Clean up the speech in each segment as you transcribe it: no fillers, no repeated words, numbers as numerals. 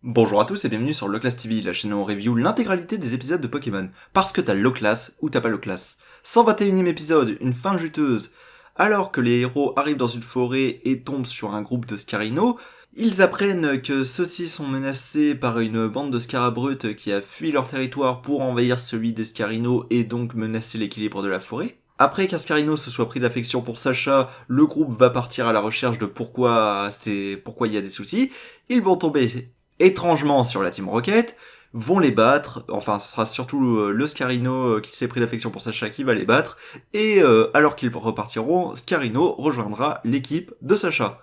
Bonjour à tous et bienvenue sur Loclass TV, la chaîne où on review l'intégralité des épisodes de Pokémon. Parce que t'as Loclass ou t'as pas Loclass. 121ème épisode, une fin juteuse. Alors que les héros arrivent dans une forêt et tombent sur un groupe de Scarino, ils apprennent que ceux-ci sont menacés par une bande de Scarabrutes qui a fui leur territoire pour envahir celui des Scarino et donc menacer l'équilibre de la forêt. Après qu'Ascarino se soit pris d'affection pour Sacha, le groupe va partir à la recherche de pourquoi il y a des soucis. Ils vont tomber étrangement sur la Team Rocket, vont les battre, enfin ce sera surtout le Scarino qui s'est pris d'affection pour Sacha qui va les battre, et alors qu'ils repartiront, Scarino rejoindra l'équipe de Sacha.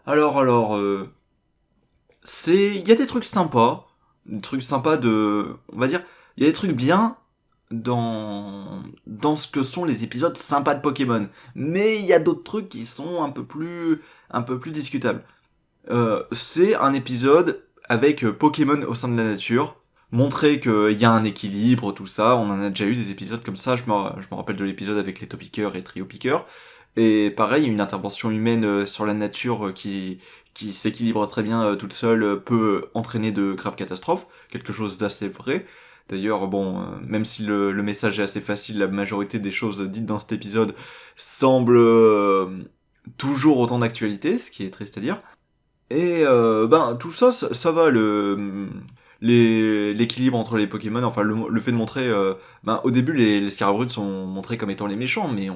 Alors, il y a des trucs sympas on va dire, il y a des trucs bien dans ce que sont les épisodes sympas de Pokémon, mais il y a d'autres trucs qui sont un peu plus discutables. C'est un épisode avec Pokémon au sein de la nature, montrer qu'il y a un équilibre, tout ça. On en a déjà eu des épisodes comme ça. Je me rappelle de l'épisode avec les Topiqueurs et Triopiqueurs. Et pareil, une intervention humaine sur la nature qui s'équilibre très bien toute seule peut entraîner de graves catastrophes. Quelque chose d'assez vrai. D'ailleurs, bon, même si le message est assez facile, la majorité des choses dites dans cet épisode semblent toujours autant d'actualité, ce qui est triste à dire. Et tout ça, ça va, l'équilibre entre les Pokémon, enfin le fait de montrer, au début les Scarabrutes sont montrés comme étant les méchants, mais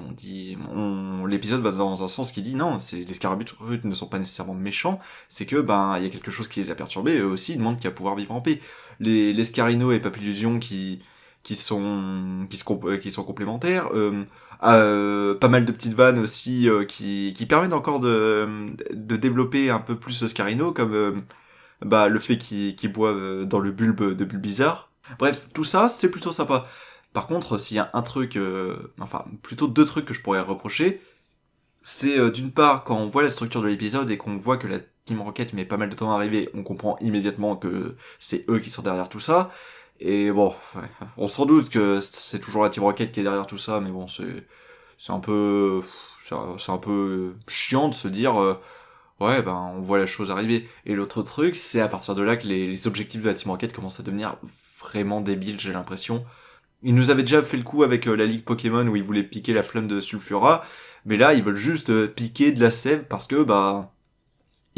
l'épisode va dans un sens qui dit non, les Scarabrutes ne sont pas nécessairement méchants, c'est que il y a quelque chose qui les a perturbés, eux aussi ils demandent qu'à pouvoir vivre en paix. Les Scarino et Papillusion qui sont complémentaires. Pas mal de petites vannes aussi qui permettent encore de développer un peu plus ce Scarino, comme le fait qu'il boive dans le bulbe de Bulbizarre. Bref, tout ça, c'est plutôt sympa. Par contre, s'il y a un truc, plutôt deux trucs que je pourrais reprocher, c'est d'une part, quand on voit la structure de l'épisode et qu'on voit que la Team Rocket met pas mal de temps à arriver, on comprend immédiatement que c'est eux qui sont derrière tout ça. Et bon, ouais, on se doute que c'est toujours la Team Rocket qui est derrière tout ça, mais bon, c'est un peu, c'est un peu chiant de se dire, ouais, on voit la chose arriver. Et l'autre truc, c'est à partir de là que les objectifs de la Team Rocket commencent à devenir vraiment débiles, j'ai l'impression. Ils nous avaient déjà fait le coup avec la Ligue Pokémon où ils voulaient piquer la flamme de Sulfura, mais là, ils veulent juste piquer de la sève parce que,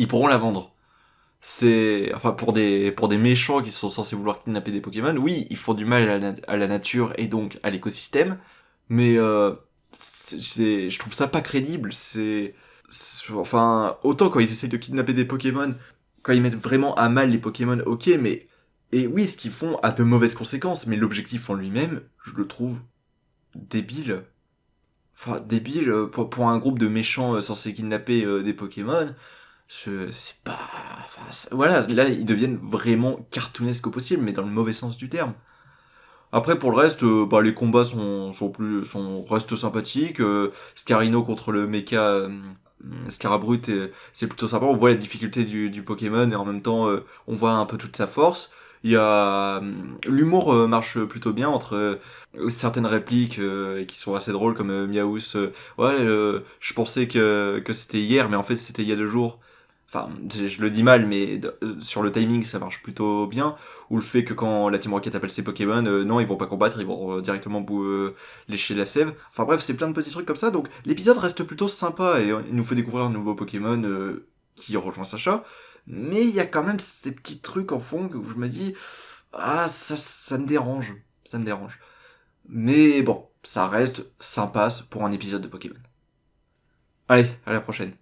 ils pourront la vendre. Pour des méchants qui sont censés vouloir kidnapper des Pokémon, oui, ils font du mal à la nature et donc à l'écosystème, mais je trouve ça pas crédible. Autant quand ils essayent de kidnapper des Pokémon, quand ils mettent vraiment à mal les Pokémon, ok, mais et oui, ce qu'ils font a de mauvaises conséquences, mais l'objectif en lui-même, je le trouve débile. Enfin, débile pour un groupe de méchants censés kidnapper des Pokémon. C'est pas... voilà, là, ils deviennent vraiment cartoonesques au possible, mais dans le mauvais sens du terme. Après, pour le reste, les combats restent sympathiques. Scarino contre le mecha Scarabrute, c'est plutôt sympa. On voit la difficulté du Pokémon et en même temps, on voit un peu toute sa force. Il y a l'humour marche plutôt bien entre certaines répliques qui sont assez drôles comme Miaous. Je pensais que c'était hier, mais en fait c'était il y a 2 jours. Enfin, je le dis mal, mais sur le timing, ça marche plutôt bien. Ou le fait que quand la Team Rocket appelle ses Pokémon, non, ils vont pas combattre, ils vont directement lécher la sève. Enfin bref, c'est plein de petits trucs comme ça. Donc l'épisode reste plutôt sympa et il nous fait découvrir un nouveau Pokémon qui rejoint Sacha. Mais il y a quand même ces petits trucs en fond où je me dis, ah, ça me dérange. Ça me dérange. Mais bon, ça reste sympa pour un épisode de Pokémon. Allez, à la prochaine.